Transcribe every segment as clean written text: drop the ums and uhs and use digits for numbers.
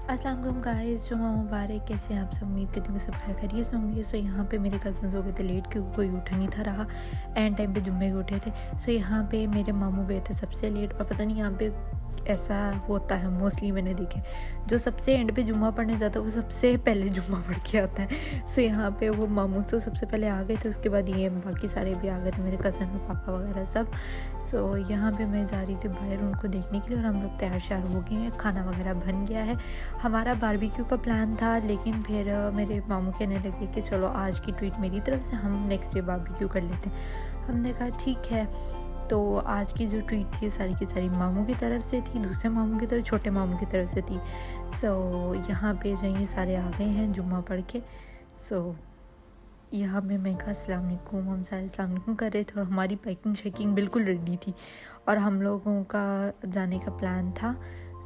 अस्सलाम वालेकुम गाइस, जुम्मा मुबारक। कैसे हैं आप सब? उम्मीद करती हूँ कि सब खैरियत से होंगे। सो यहाँ पे मेरे कज़न्स हो गए थे लेट क्योंकि कोई उठा नहीं था रहा। एंड टाइम पे जुम्मे के उठे थे। सो यहाँ पे मेरे मामू गए थे सबसे लेट। और पता नहीं यहाँ पे ऐसा होता है, मोस्टली मैंने देखे जो सबसे एंड पे जुम्मा पढ़ने जाता है वो सबसे पहले जुम्मा पढ़ के आता है। सो यहाँ पे वो मामू तो सबसे पहले आ गए थे, उसके बाद ये बाकी सारे भी आ गए थे, मेरे कज़न और पापा वगैरह सब। सो यहाँ पे मैं जा रही थी बाहर उनको देखने के लिए और हम लोग तैयार श्यार हो गए हैं, खाना वगैरह बन गया है। हमारा बारबेक्यू का प्लान था, लेकिन फिर मेरे मामू कहने लगे कि चलो आज की ट्रीट मेरी तरफ से, हम नेक्स्ट डे बारबेक्यू कर लेते हैं। हमने कहा ठीक है। तो आज की जो ट्रीट थी सारी की सारी मामू की तरफ से थी, दूसरे मामू की तरफ, छोटे मामू की तरफ से थी। सो यहाँ पे जो ये सारे आ गए हैं जुम्मा पढ़ के। सो यहाँ पे मैं कहा अस्सलाम वालेकुम, हम सारे अस्सलाम वालेकुम कर रहे थे और हमारी पैकिंग शेकिंग बिल्कुल रेडी थी और हम लोगों का जाने का प्लान था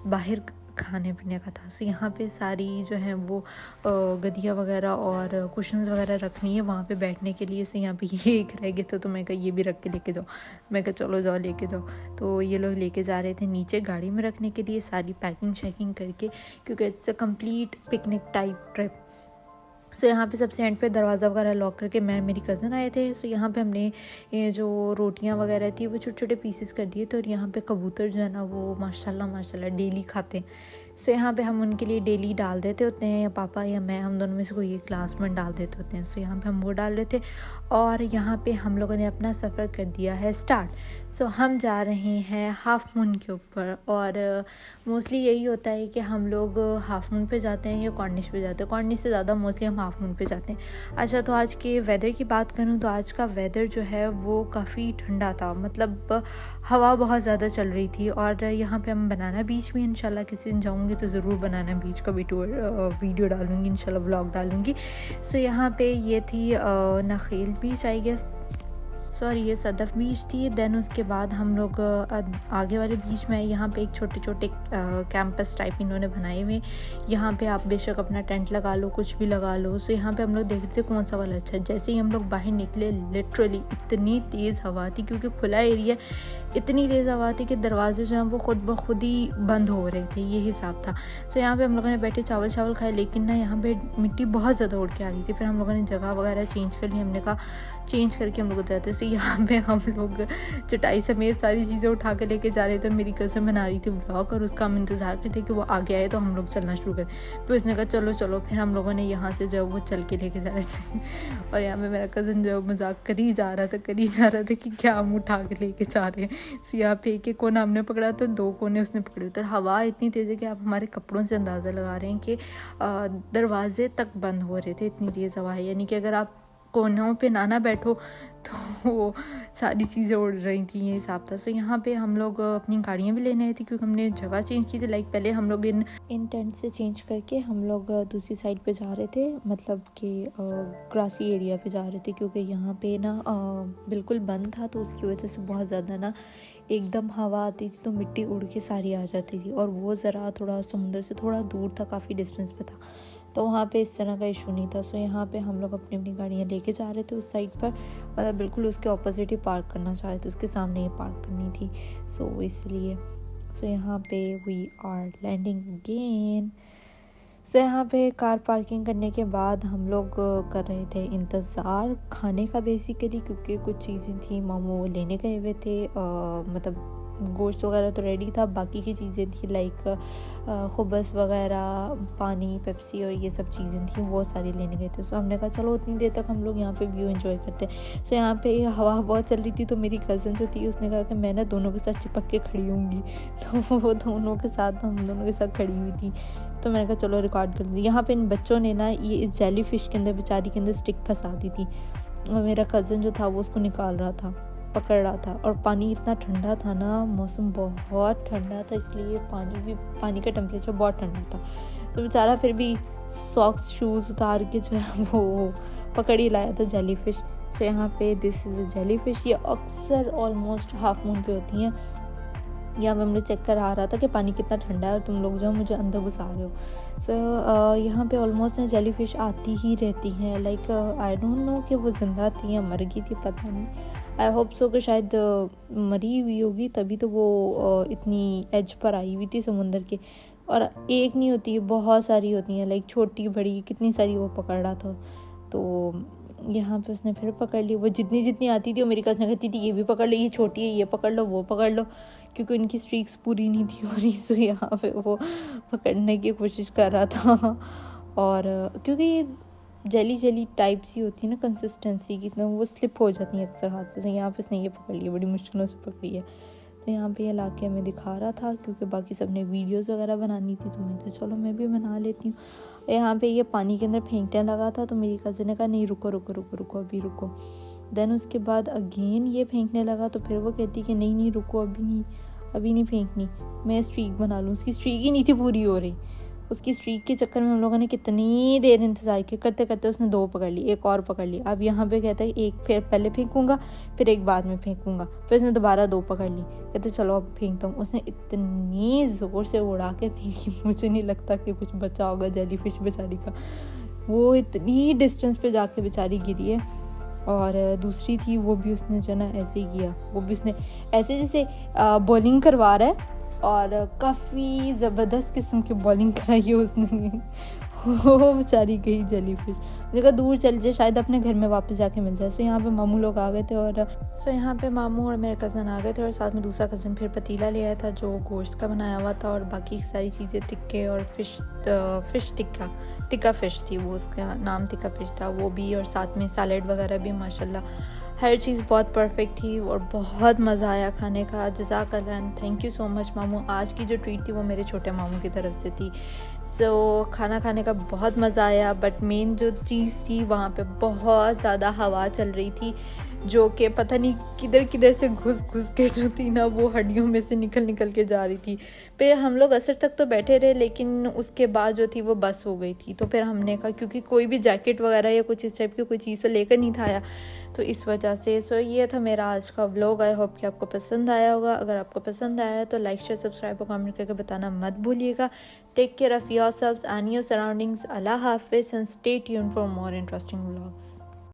बाहर खाने पीने का था। सो यहाँ पे सारी जो है वो गदिया वगैरह और कुशन्स वगैरह रखनी है वहाँ पे बैठने के लिए। सो यहाँ पे ये एक रह गए थे, तो मैं कहा ये भी रख के लेके जाओ। मैं कहा चलो जाओ लेके जाओ। तो ये लोग लेके जा रहे थे नीचे गाड़ी में रखने के लिए सारी पैकिंग शैकिंग करके, क्योंकि it's a complete picnic type trip. So यहाँ पे सबसे एंड पे दरवाज़ा वगैरह लॉक करके मैं मेरी कज़न आए थे। सो यहाँ पे हमने ये जो रोटियाँ वगैरह थी वो छोटे छोटे पीसेस कर दिए थे और यहाँ पे कबूतर जो है ना वो माशाल्लाह डेली खाते हैं। सो यहाँ पे हम उनके लिए डेली डाल देते होते हैं, या पापा या मैं, हम दोनों में से कोई एक ग्लास में डाल देते होते हैं। सो यहाँ पे हम वो डाल रहे थे और यहाँ पे हम लोगों ने अपना सफ़र कर दिया है स्टार्ट। सो हम जा रहे हैं हाफ मून के ऊपर और मोस्टली यही होता है कि हम लोग हाफ मून पे जाते हैं या कॉर्निश पे जाते हैं। कॉर्निश से ज़्यादा मोस्टली हम हाफ मून पे जाते हैं। अच्छा, तो आज के वेदर की बात करूँ तो आज का वेदर जो है वो काफ़ी ठंडा था, मतलब हवा बहुत ज़्यादा चल रही थी। और यहाँ पे हम बनाना बीच में इंशाल्लाह किसी दिन जाऊँगी तो ज़रूर बनाना बीच का वीडियो डालूँगी, इंशाल्लाह व्लॉग डालूँगी। सो यहाँ पे ये थी नखेल बीच आई गेस, सॉरी ये सदफ़ बीच थी। देन उसके बाद हम लोग आगे वाले बीच में आए। यहाँ पे एक छोटे छोटे कैंपस टाइप इन्होंने बनाए हुए। यहाँ पे आप बेशक अपना टेंट लगा लो, कुछ भी लगा लो। सो यहाँ पे हम लोग देख रहे थे कौन सा वाला अच्छा है। जैसे ही हम लोग बाहर निकले लिटरली इतनी तेज़ हवा थी, क्योंकि खुला एरिया, इतनी तेज़ हवा थी कि दरवाजे जो हैं वो खुद ब खुद ही बंद हो रहे थे, ये हिसाब था। सो यहाँ पे हम लोगों ने बैठे चावल खाए, लेकिन ना यहाँ पे मिट्टी बहुत ज़्यादा उड़ के आ रही थी। फिर हम लोगों ने जगह वगैरह चेंज कर ली। हमने कहा चेंज करके हम लोग उतरते। सो यहाँ पे हम लोग चटाई समेत सारी चीज़ें उठा के लेके जा रहे थे। मेरी कज़न बना रही थी व्लॉग और उसका हम इंतज़ार करते कि वो आगे आए तो हम लोग चलना शुरू करें। फिर उसने कहा चलो चलो। फिर हम लोगों ने यहाँ से जो वो चल के लेके जा रहे थे और यहाँ पे मेरा कज़न जो मजाक कर ही जा रहा था कि क्या हम उठा के लेके जा रहे हैं। सो यहाँ पे एक कोना हमने पकड़ा तो 2 कोने उसने पकड़े। तो हवा इतनी तेज़ है कि आप हमारे कपड़ों से अंदाज़ा लगा रहे हैं कि दरवाजे तक बंद हो रहे थे, इतनी तेज़ हवा है। यानी कि अगर आप कोनों पे ना बैठो तो वो सारी चीज़ें उड़ रही थी, ये हिसाब था। सो यहाँ पे हम लोग अपनी गाड़ियाँ भी लेने आए थे, क्योंकि हमने जगह चेंज की थी। लाइक पहले हम लोग इन टेंट से चेंज करके हम लोग दूसरी साइड पे जा रहे थे, मतलब कि ग्रासी एरिया पे जा रहे थे, क्योंकि यहाँ पे ना बिल्कुल बंद था। तो उसकी वजह से बहुत ज़्यादा ना एकदम हवा आती थी तो मिट्टी उड़ के सारी आ जाती थी। और वो ज़रा थोड़ा समुंदर से थोड़ा दूर था, काफ़ी डिस्टेंस पे था, तो वहाँ पे इस तरह का इशू नहीं था। सो यहाँ पे हम लोग अपनी अपनी गाड़ियाँ लेके जा रहे थे उस साइड पर, मतलब बिल्कुल उसके ऑपोजिट ही पार्क करना चाह रहे थे, उसके सामने ही पार्क करनी थी। सो इसलिए यहाँ पे वी आर लैंडिंग अगेन। सो यहाँ पे कार पार्किंग करने के बाद हम लोग कर रहे थे इंतज़ार खाने का बेसिकली, क्योंकि कुछ चीज़ें थी मामू लेने गए हुए थे। मतलब गोश्त वगैरह तो रेडी था, बाकी की चीज़ें थी लाइक खुबस वगैरह, पानी, पेप्सी और ये सब चीज़ें थी, वो सारी लेने गए थे। सो हमने कहा चलो उतनी देर तक हम लोग यहाँ पे व्यू एंजॉय करते हैं। सो यहाँ पे हवा बहुत चल रही थी, तो मेरी कज़न जो थी उसने कहा कि मैं ना दोनों के साथ चिपक के खड़ी होंगी। तो वो दोनों के साथ हम दोनों के साथ खड़ी हुई थी। तो मैंने कहा चलो रिकॉर्ड कर दी। यहाँ पे इन बच्चों ने ना ये इस जेली फिश के अंदर, बेचारी के अंदर स्टिक फंसा दी थी और मेरा कज़न जो था वो उसको निकाल रहा था, पकड़ रहा था। और पानी इतना ठंडा था ना, मौसम बहुत ठंडा था, इसलिए पानी का टेम्परेचर बहुत ठंडा था। तो बेचारा फिर भी सॉक्स शूज़ उतार के जो है वो पकड़ ही लाया था जेली फिश। सो यहाँ पे this is a jelly fish. ये अक्सर ऑलमोस्ट हाफ मून पे होती हैं। यहाँ पे हमने चेक करा रहा था कि पानी कितना ठंडा है और तुम लोग जो मुझे अंदर घुसा रहे हो। सो यहाँ पे ऑलमोस्ट ना जेली फिश आती ही रहती हैं। लाइक आई डोंट नो कि वो ज़िंदा थी या मर गई थी, पता नहीं। आई होप सो कि शायद मरी हुई होगी, तभी तो वो इतनी एज पर आई हुई थी समुंदर के। और एक नहीं होती, बहुत सारी होती हैं, लाइक छोटी बड़ी कितनी सारी वो पकड़ रहा था। तो यहाँ पे उसने फिर पकड़ ली, वो जितनी जितनी आती थी वो मेरी कज़न कहती थी ये भी पकड़ लो, ये छोटी है, ये पकड़ लो, वो पकड़ लो, क्योंकि उनकी स्ट्रीक्स पूरी नहीं थी हो रही। सो यहाँ पे वो पकड़ने की कोशिश कर रहा था। और क्योंकि ये जेली जेली टाइप सी होती है ना कंसिस्टेंसी की, तो वो स्लिप हो जाती है अक्सर हाथ से। तो यहाँ पे इसने ये पकड़ लिया, बड़ी मुश्किलों से पकड़ी है। तो यहाँ पे ये ला के हमें दिखा रहा था, क्योंकि बाकी सब ने वीडियोस वगैरह बनानी थी, तो मैं कहा चलो मैं भी बना लेती हूँ। यहाँ पे ये पानी के अंदर फेंकने लगा था, तो मेरी कज़न ने कहा नहीं रुको रुको रुको रुको अभी रुको। देन उसके बाद अगेन ये फेंकने लगा, तो फिर वो कहती कि नहीं नहीं रुको अभी नहीं फेंकनी, मैं स्ट्रीक बना लूँ। उसकी स्ट्रीक ही नहीं थी पूरी हो रही। उसकी स्ट्रीक के चक्कर में हम लोगों ने कितनी देर इंतज़ार किया, करते करते उसने 2 पकड़ ली, एक और पकड़ ली। अब यहाँ पे कहता है एक फिर पहले फेंकूंगा, फिर एक बाद में फेंकूंगा। फिर उसने दोबारा 2 पकड़ ली, कहते चलो अब फेंकता हूँ। उसने इतनी ज़ोर से उड़ा के फेंकी, मुझे नहीं लगता कि कुछ बचा होगा जेलीफिश बेचारी का। वो इतनी डिस्टेंस पे जाके बेचारी गिरी है। और दूसरी थी वो भी उसने जो ना ऐसे ही किया, वो भी उसने ऐसे जैसे बॉलिंग करवा रहा है, और काफ़ी ज़बरदस्त किस्म की बॉलिंग कराई है उसने। वो बेचारी गई जेलीफिश, जगह दूर चल जाए, शायद अपने घर में वापस जाके मिल जाए। सो यहाँ पे मामू लोग आ गए थे, और यहाँ पे मामू और मेरे कज़न आ गए थे, और साथ में दूसरा कज़न फिर पतीला ले आया था जो गोश्त का बनाया हुआ था, और बाकी सारी चीज़ें टिक्के और फ़िश टिक्का फ़िश थी, वो उसका नाम टिक्का फ़िश था वो भी, और साथ में सैलेड वगैरह भी माशाल्लाह हर चीज़ बहुत परफेक्ट थी, और बहुत मज़ा आया खाने का। जज़ाकल्लाह and thank you so much मामू। आज की जो ट्रीट थी वो मेरे छोटे मामू की तरफ से थी। सो खाना खाने का बहुत मज़ा आया, बट मेन जो चीज़ थी वहाँ पे बहुत ज़्यादा हवा चल रही थी, जो कि पता नहीं किधर किधर से घुस के जो थी ना वो हड्डियों में से निकल के जा रही थी। फिर हम लोग असर तक तो बैठे रहे, लेकिन उसके बाद जो थी वो बस हो गई थी। तो फिर हमने कहा, क्योंकि कोई भी जैकेट वगैरह या कुछ इस टाइप की कोई चीज़ तो लेकर नहीं था आया, तो इस वजह से। सो ये था मेरा आज का व्लॉग। आई होप कि आपको पसंद आया होगा। अगर आपको पसंद आया तो लाइक शेयर सब्सक्राइब और कमेंट करके बताना मत भूलिएगा। Take care of yourselves and your surroundings. अल्लाह हाफिज़ and stay tuned for more interesting vlogs.